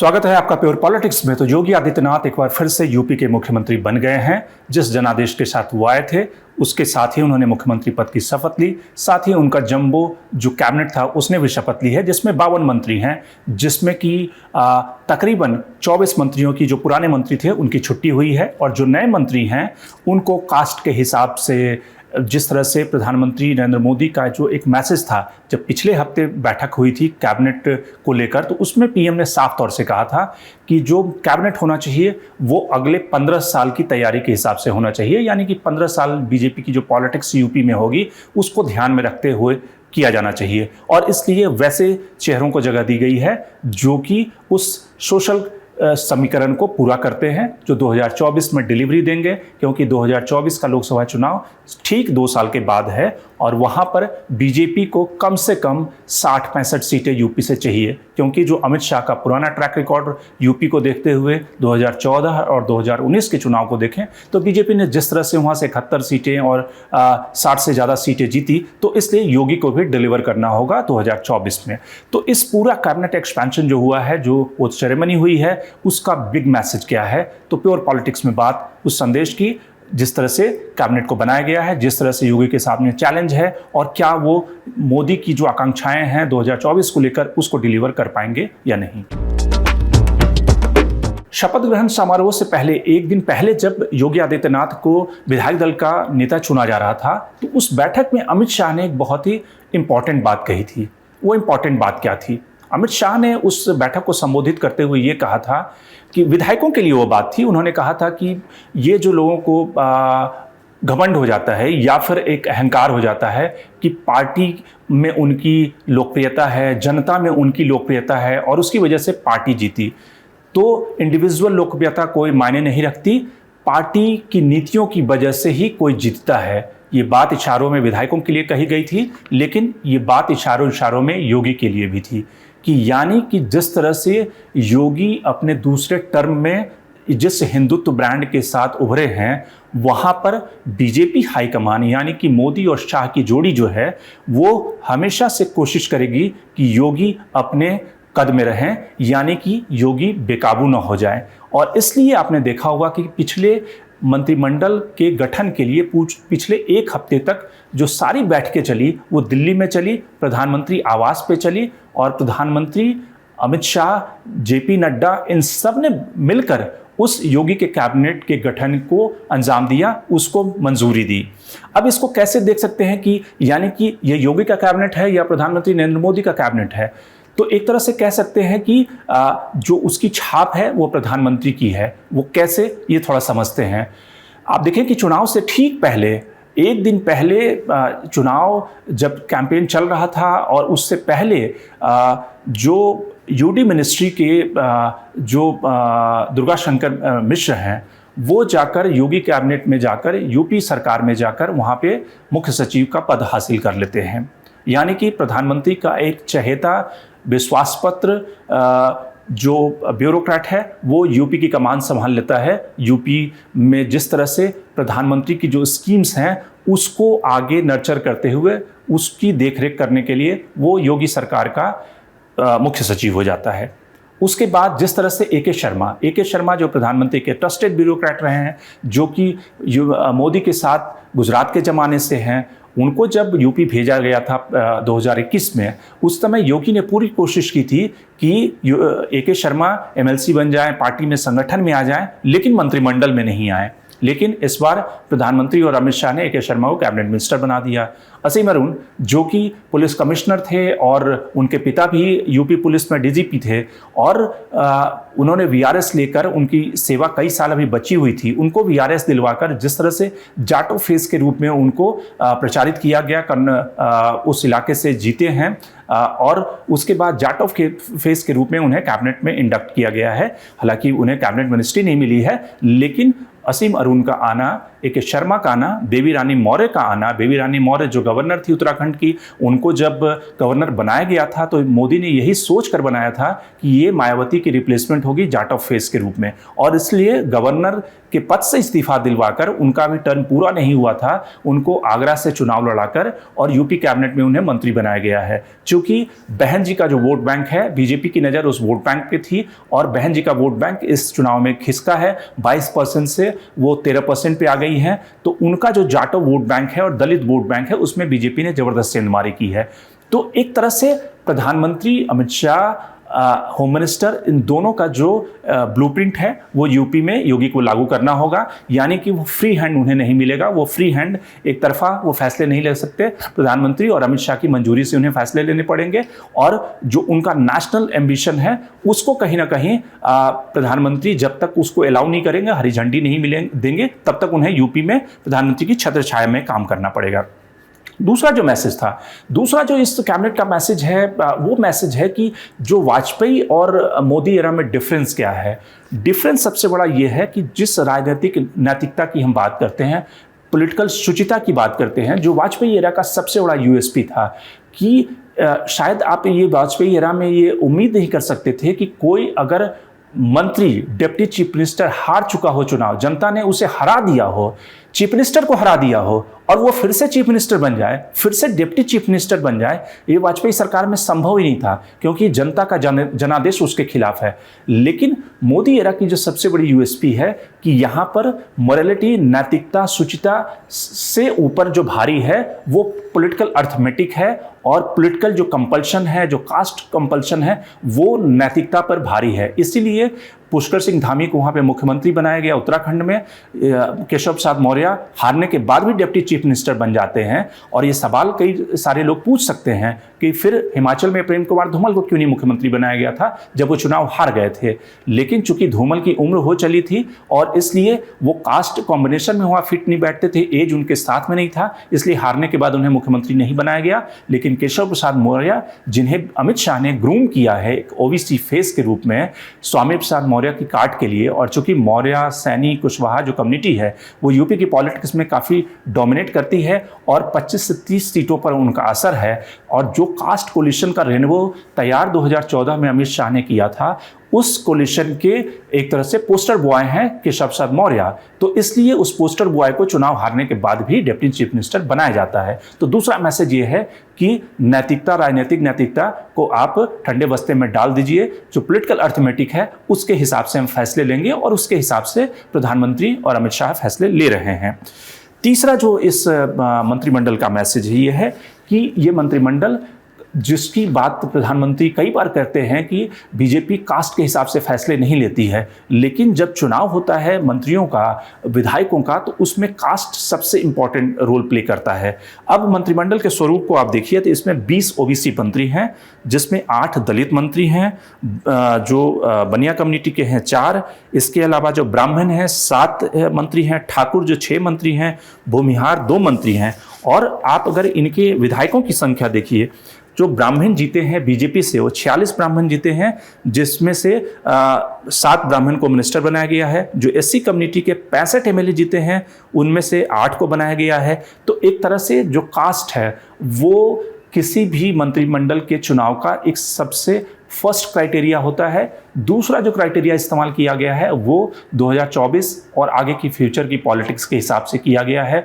स्वागत है आपका प्योर पॉलिटिक्स में। तो योगी आदित्यनाथ एक बार फिर से यूपी के मुख्यमंत्री बन गए हैं। जिस जनादेश के साथ वो आए थे उसके साथ ही उन्होंने मुख्यमंत्री पद की शपथ ली। साथ ही उनका जंबो जो कैबिनेट था उसने भी शपथ ली है, जिसमें 52 मंत्री हैं, जिसमें कि तकरीबन 24 मंत्रियों की जो पुराने मंत्री थे उनकी छुट्टी हुई है और जो नए मंत्री हैं उनको कास्ट के हिसाब से, जिस तरह से प्रधानमंत्री नरेंद्र मोदी का जो एक मैसेज था जब पिछले हफ्ते बैठक हुई थी कैबिनेट को लेकर, तो उसमें पीएम ने साफ तौर से कहा था कि जो कैबिनेट होना चाहिए वो अगले 15 साल की तैयारी के हिसाब से होना चाहिए, यानी कि 15 साल बीजेपी की जो पॉलिटिक्स यूपी में होगी उसको ध्यान में रखते हुए किया जाना चाहिए। और इसलिए वैसे चेहरों को जगह दी गई है जो कि उस सोशल समीकरण को पूरा करते हैं जो 2024 में डिलीवरी देंगे, क्योंकि 2024 का लोकसभा चुनाव ठीक 2 साल के बाद है और वहां पर बीजेपी को कम से कम 60-65 सीटें यूपी से चाहिए, क्योंकि जो अमित शाह का पुराना ट्रैक रिकॉर्ड यूपी को देखते हुए 2014 और 2019 के चुनाव को देखें तो बीजेपी ने जिस तरह से वहां से 71 सीटें और 60 से ज़्यादा सीटें जीती, तो इसलिए योगी को भी डिलीवर करना होगा 2024 में। तो इस पूरा कैबिनेट एक्सपेंशन जो हुआ है, जो वो सेरेमनी हुई है, उसका बिग मैसेज क्या है? तो प्योर पॉलिटिक्स में बात उस संदेश की, जिस तरह से कैबिनेट को बनाया गया है, जिस तरह से योगी के सामने चैलेंज है और क्या वो मोदी की जो आकांक्षाएं हैं 2024 को लेकर उसको डिलीवर कर पाएंगे या नहीं। शपथ ग्रहण समारोह से पहले एक दिन पहले जब योगी आदित्यनाथ को विधायक दल का नेता चुना जा रहा था, तो उस बैठक में अमित शाह ने एक बहुत ही इंपॉर्टेंट बात कही थी। वो इंपॉर्टेंट बात क्या थी? अमित शाह ने उस बैठक को संबोधित करते हुए ये कहा था कि विधायकों के लिए वो बात थी, उन्होंने कहा था कि ये जो लोगों को घमंड हो जाता है या फिर एक अहंकार हो जाता है कि पार्टी में उनकी लोकप्रियता है, जनता में उनकी लोकप्रियता है और उसकी वजह से पार्टी जीती, तो इंडिविजुअल लोकप्रियता कोई मायने नहीं रखती, पार्टी की नीतियों की वजह से ही कोई जीतता है। ये बात इशारों में विधायकों के लिए कही गई थी, लेकिन ये बात इशारों में योगी के लिए भी थी कि यानी कि जिस तरह से योगी अपने दूसरे टर्म में जिस हिंदुत्व ब्रांड के साथ उभरे हैं, वहाँ पर बीजेपी हाईकमान यानी कि मोदी और शाह की जोड़ी जो है वो हमेशा से कोशिश करेगी कि योगी अपने कद में रहें, यानी कि योगी बेकाबू न हो जाए। और इसलिए आपने देखा होगा कि पिछले मंत्रिमंडल के गठन के लिए पिछले 1 हफ्ते तक जो सारी बैठकें चली वो दिल्ली में चली, प्रधानमंत्री आवास पे चली और प्रधानमंत्री अमित शाह, जेपी नड्डा, इन सब ने मिलकर उस योगी के कैबिनेट के गठन को अंजाम दिया, उसको मंजूरी दी। अब इसको कैसे देख सकते हैं कि यानी कि ये योगी का कैबिनेट है या प्रधानमंत्री नरेंद्र मोदी का कैबिनेट है? तो एक तरह से कह सकते हैं कि जो उसकी छाप है वो प्रधानमंत्री की है। वो कैसे, ये थोड़ा समझते हैं। आप देखें कि चुनाव से ठीक पहले, एक दिन पहले, चुनाव जब कैंपेन चल रहा था और उससे पहले जो यूडी मिनिस्ट्री के जो दुर्गा शंकर मिश्र हैं वो जाकर योगी कैबिनेट में जाकर, यूपी सरकार में जाकर वहाँ पे मुख्य सचिव का पद हासिल कर लेते हैं। यानी कि प्रधानमंत्री का एक चहेता विश्वास पत्र जो ब्यूरोक्रेट है वो यूपी की कमान संभाल लेता है। यूपी में जिस तरह से प्रधानमंत्री की जो स्कीम्स हैं उसको आगे नर्चर करते हुए उसकी देखरेख करने के लिए वो योगी सरकार का मुख्य सचिव हो जाता है। उसके बाद जिस तरह से ए के शर्मा जो प्रधानमंत्री के ट्रस्टेड ब्यूरोक्रेट रहे हैं, जो कि मोदी के साथ गुजरात के ज़माने से हैं, उनको जब यूपी भेजा गया था 2021 में, उस समय योगी ने पूरी कोशिश की थी कि ए के शर्मा एमएलसी बन जाएं, पार्टी में, संगठन में आ जाएं, लेकिन मंत्रिमंडल में नहीं आए। लेकिन इस बार प्रधानमंत्री और अमित शाह ने ए के शर्मा को कैबिनेट मिनिस्टर बना दिया। असीम अरुण जो कि पुलिस कमिश्नर थे और उनके पिता भी यूपी पुलिस में डीजीपी थे और उन्होंने वीआरएस लेकर, उनकी सेवा कई साल अभी बची हुई थी, उनको वीआरएस दिलवाकर जिस तरह से जाटो फेस के रूप में उनको प्रचारित किया गया, उस इलाके से जीते हैं और उसके बाद जाटो फेस के रूप में उन्हें कैबिनेट में इंडक्ट किया गया है। हालांकि उन्हें कैबिनेट मिनिस्ट्री नहीं मिली है, लेकिन असीम अरुण का आना एक शर्मा का आना, बेबी रानी मौर्य का आना। बेबी रानी मौर्य जो गवर्नर थी उत्तराखंड की, उनको जब गवर्नर बनाया गया था तो मोदी ने यही सोच कर बनाया था कि ये मायावती की रिप्लेसमेंट होगी जाट ऑफ फेस के रूप में, और इसलिए गवर्नर के पद से इस्तीफा दिलवाकर, उनका भी टर्म पूरा नहीं हुआ था, उनको आगरा से चुनाव लड़ाकर और यूपी कैबिनेट में उन्हें मंत्री बनाया गया है। क्योंकि बहन जी का जो वोट बैंक है, बीजेपी की नज़र उस वोट बैंक पे थी और बहन जी का वोट बैंक इस चुनाव में खिसका है, 22% से वो 13% पे आ गई है। तो उनका जो जाटो वोट बैंक है और दलित वोट बैंक है, उसमें बीजेपी ने जबरदस्त सेंधमारी की है। तो एक तरह से प्रधानमंत्री अमित शाह, होम मिनिस्टर, इन दोनों का जो ब्लूप्रिंट है वो यूपी में योगी को लागू करना होगा। यानी कि वो फ्री हैंड उन्हें नहीं मिलेगा, वो फ्री हैंड एक तरफा वो फैसले नहीं ले सकते। प्रधानमंत्री और अमित शाह की मंजूरी से उन्हें फैसले लेने पड़ेंगे, और जो उनका नेशनल एम्बिशन है उसको कहीं ना कहीं प्रधानमंत्री जब तक उसको अलाउ नहीं करेंगे, हरी झंडी नहीं देंगे, तब तक उन्हें यूपी में प्रधानमंत्री की छत्र छाया में काम करना पड़ेगा। दूसरा जो मैसेज था, दूसरा जो इस कैबिनेट का मैसेज है, वो मैसेज है कि जो वाजपेयी और मोदी एरा में डिफरेंस क्या है। डिफरेंस सबसे बड़ा ये है कि जिस राजनीतिक नैतिकता की हम बात करते हैं, पॉलिटिकल शुचिता की बात करते हैं, जो वाजपेयी एरा का सबसे बड़ा यूएसपी था कि शायद आप ये वाजपेयी एरा में ये उम्मीद नहीं कर सकते थे कि कोई अगर मंत्री, डिप्टी चीफ मिनिस्टर हार चुका हो चुनाव, जनता ने उसे हरा दिया हो, चीफ मिनिस्टर को हरा दिया हो, और वो फिर से चीफ मिनिस्टर बन जाए, फिर से डिप्टी चीफ मिनिस्टर बन जाए, ये वाजपेयी सरकार में संभव ही नहीं था, क्योंकि जनता का जनादेश उसके खिलाफ है। लेकिन मोदी एरा की जो सबसे बड़ी यूएसपी है कि यहाँ पर मोरालिटी, नैतिकता, शुचिता से ऊपर जो भारी है वो पॉलिटिकल अर्थमेटिक है, और पॉलिटिकल जो कंपल्शन है, जो कास्ट कंपल्शन है, वो नैतिकता पर भारी है। इसीलिए पुष्कर सिंह धामी को वहाँ पे मुख्यमंत्री बनाया गया उत्तराखंड में। केशव प्रसाद मौर्य हारने के बाद भी डिप्टी चीफ मिनिस्टर बन जाते हैं, और ये सवाल कई सारे लोग पूछ सकते हैं कि फिर हिमाचल में प्रेम कुमार धूमल को क्यों नहीं मुख्यमंत्री बनाया गया था जब वो चुनाव हार गए थे। लेकिन चूंकि धूमल की उम्र हो चली थी और इसलिए वो कास्ट कॉम्बिनेशन में वहाँ फिट नहीं बैठते थे, एज उनके साथ में नहीं था, इसलिए हारने के बाद उन्हें मुख्यमंत्री नहीं बनाया गया। लेकिन केशव प्रसाद मौर्य, जिन्हें अमित शाह ने ग्रूम किया है एक ओबीसी फेस के रूप में स्वामी प्रसाद मौर्य की काट के लिए, और चूंकि मौर्य, सैनी, कुशवाहा जो कम्युनिटी है वो यूपी की पॉलिटिक्स में काफ़ी डोमिनेट करती है और 25 से 30 सीटों पर उनका असर है, और जो कास्ट कोलिशन का रेनबो तैयार 2014 में अमित शाह ने किया था, उस कोलिशन के एक तरह से पोस्टर बॉय हैं केशव प्रसाद मौर्य। तो इसलिए उस पोस्टर बॉय को चुनाव हारने के बाद भी डिप्टी चीफ मिनिस्टर बनाया जाता है। तो दूसरा मैसेज ये है कि नैतिकता, राजनीतिक नैतिकता को आप ठंडे बस्ते में डाल दीजिए, जो पॉलिटिकल अर्थमेटिक है उसके हिसाब से हम फैसले लेंगे, और उसके हिसाब से प्रधानमंत्री और अमित शाह फैसले ले रहे हैं। तीसरा जो इस मंत्रिमंडल का मैसेज है ये है कि ये मंत्रिमंडल, जिसकी बात प्रधानमंत्री कई बार करते हैं कि बीजेपी कास्ट के हिसाब से फैसले नहीं लेती है, लेकिन जब चुनाव होता है मंत्रियों का, विधायकों का, तो उसमें कास्ट सबसे इंपॉर्टेंट रोल प्ले करता है। अब मंत्रिमंडल के स्वरूप को आप देखिए तो इसमें 20 ओबीसी मंत्री हैं, जिसमें 8 दलित मंत्री हैं, जो बनिया कम्युनिटी के हैं 4, इसके अलावा जो ब्राह्मण हैं 7 मंत्री हैं, ठाकुर जो 6 मंत्री हैं, भूमिहार 2 मंत्री हैं। और आप अगर इनके विधायकों की संख्या देखिए, जो ब्राह्मण जीते हैं बीजेपी से वो 46 ब्राह्मण जीते हैं, जिसमें से 7 ब्राह्मण को मिनिस्टर बनाया गया है। जो एससी कम्युनिटी के 65 एमएलए जीते हैं, उनमें से 8 को बनाया गया है। तो एक तरह से जो कास्ट है वो किसी भी मंत्रिमंडल के चुनाव का एक सबसे फर्स्ट क्राइटेरिया होता है। दूसरा जो क्राइटेरिया इस्तेमाल किया गया है वो 2024 और आगे की फ्यूचर की पॉलिटिक्स के हिसाब से किया गया है।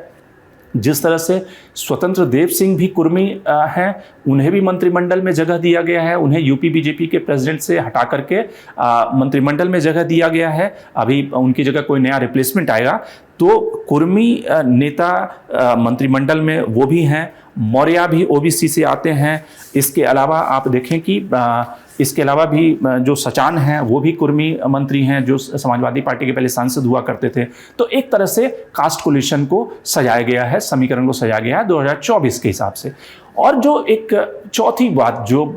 जिस तरह से स्वतंत्र देव सिंह भी कुर्मी हैं, उन्हें भी मंत्रिमंडल में जगह दिया गया है, उन्हें यूपी बीजेपी के प्रेसिडेंट से हटा करके मंत्रिमंडल में जगह दिया गया है। अभी उनकी जगह कोई नया रिप्लेसमेंट आएगा। तो कुर्मी नेता मंत्रिमंडल में वो भी हैं, मौर्य भी ओबीसी से आते हैं। इसके अलावा आप देखें कि इसके अलावा भी जो सचान हैं वो भी कुर्मी मंत्री हैं, जो समाजवादी पार्टी के पहले सांसद हुआ करते थे। तो एक तरह से कास्ट कोलिशन को सजाया गया है, समीकरण को सजाया गया है 2024 के हिसाब से। और जो एक चौथी बात, जो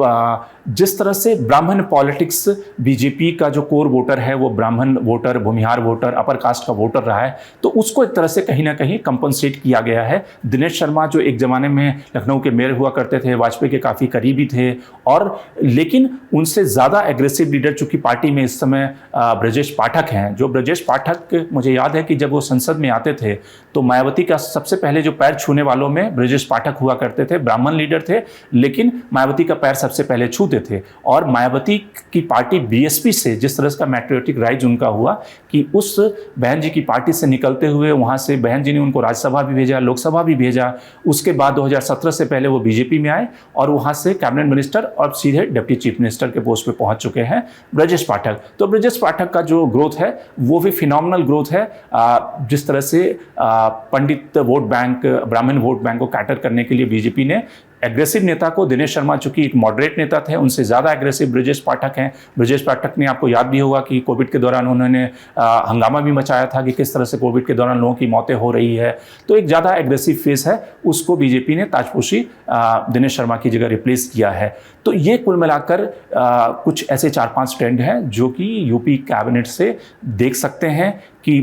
जिस तरह से ब्राह्मण पॉलिटिक्स, बीजेपी का जो कोर वोटर है वो ब्राह्मण voter, Bhumihar voter, upper caste का वोटर रहा है, तो उसको एक तरह से कहीं ना कहीं कंपनसेट किया गया है। दिनेश शर्मा जो एक ज़माने में लखनऊ के मेयर हुआ करते थे, वाजपेयी के काफ़ी करीबी थे, और लेकिन उनसे ज़्यादा एग्रेसिव लीडर चूंकि पार्टी में इस समय ब्रजेश पाठक हैं। जो ब्रजेश पाठक, मुझे याद है कि जब वो संसद में आते थे तो मायावती का सबसे पहले जो पैर छूने वालों में ब्रजेश पाठक हुआ करते थे। ब्राह्मण लीडर थे लेकिन मायावती का पैर सबसे पहले छूते थे। और मायावती की पार्टी बीएसपी से जिस तरह का मैट्रियोटिक राइज उनका हुआ कि उस बहन जी की पार्टी से निकलते हुए वहाँ से बहन जी ने उनको राज्यसभा भी भेजा, लोकसभा भी भेजा। उसके बाद 2017 से पहले वो बीजेपी में आए और वहाँ से कैबिनेट मिनिस्टर और सीधे डिप्टी चीफ मिनिस्टर के पोस्ट पे पहुँच चुके हैं ब्रजेश पाठक। तो ब्रजेश पाठक का जो ग्रोथ है वो भी फिनोमिनल ग्रोथ है। जिस तरह से पंडित वोट बैंक, ब्राह्मण वोट बैंक को कैटर करने के लिए बीजेपी ने एग्रेसिव नेता को, दिनेश शर्मा चूंकि एक मॉडरेट नेता थे, उनसे ज़्यादा एग्रेसिव ब्रजेश पाठक हैं। ब्रजेश पाठक ने, आपको याद भी होगा कि कोविड के दौरान उन्होंने हंगामा भी मचाया था कि किस तरह से कोविड के दौरान लोगों की मौतें हो रही है। तो एक ज़्यादा एग्रेसिव फेस है, उसको बीजेपी ने ताजपोशी दिनेश शर्मा की जगह रिप्लेस किया है। तो ये कुल मिलाकर कुछ ऐसे 4-5 ट्रेंड हैं जो कि यूपी कैबिनेट से देख सकते हैं कि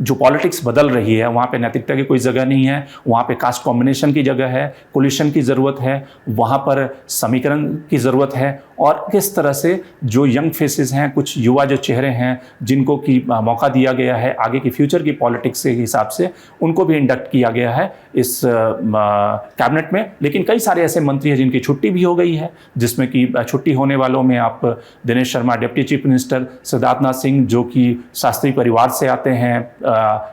जो पॉलिटिक्स बदल रही है वहाँ पे नैतिकता की कोई जगह नहीं है, वहाँ पे कास्ट कॉम्बिनेशन की जगह है, कोलिशन की ज़रूरत है, वहाँ पर समीकरण की ज़रूरत है। और किस तरह से जो यंग फेसेस हैं, कुछ युवा जो चेहरे हैं जिनको की मौका दिया गया है आगे की फ्यूचर की पॉलिटिक्स के हिसाब से, उनको भी इंडक्ट किया गया है इस कैबिनेट में। लेकिन कई सारे ऐसे मंत्री हैं जिनकी छुट्टी भी हो गई है, जिसमें कि छुट्टी होने वालों में आप Dinesh Sharma deputy chief minister, Siddharthnath Singh जो कि शास्त्री परिवार से आते हैं,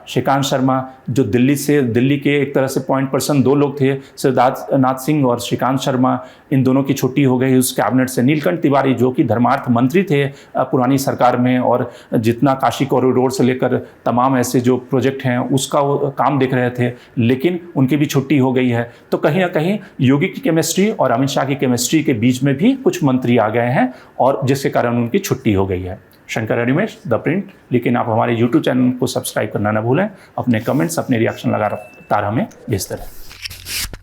श्रीकांत शर्मा जो दिल्ली के एक तरह से पॉइंट पर्सन 2 लोग थे, सिद्धार्थनाथ सिंह और श्रीकांत शर्मा, इन दोनों की छुट्टी हो गई उस कैबिनेट से। नीलकंठ तिवारी जो कि धर्मार्थ मंत्री थे पुरानी सरकार में और जितना काशी कॉरिडोर से लेकर तमाम ऐसे जो प्रोजेक्ट हैं उसका वो काम देख रहे थे, लेकिन उनकी भी छुट्टी हो गई है। तो कहीं ना कहीं योगी की केमिस्ट्री और अमित शाह की केमिस्ट्री के बीच में भी कुछ मंत्री आ गए हैं और जिसके कारण उनकी छुट्टी हो गई है। Shankar Animesh, the print. लेकिन आप हमारे यूट्यूब चैनल को सब्सक्राइब करना ना भूलें। अपने कमेंट्स, अपने रिएक्शन लगातार हमें भेजते रहें।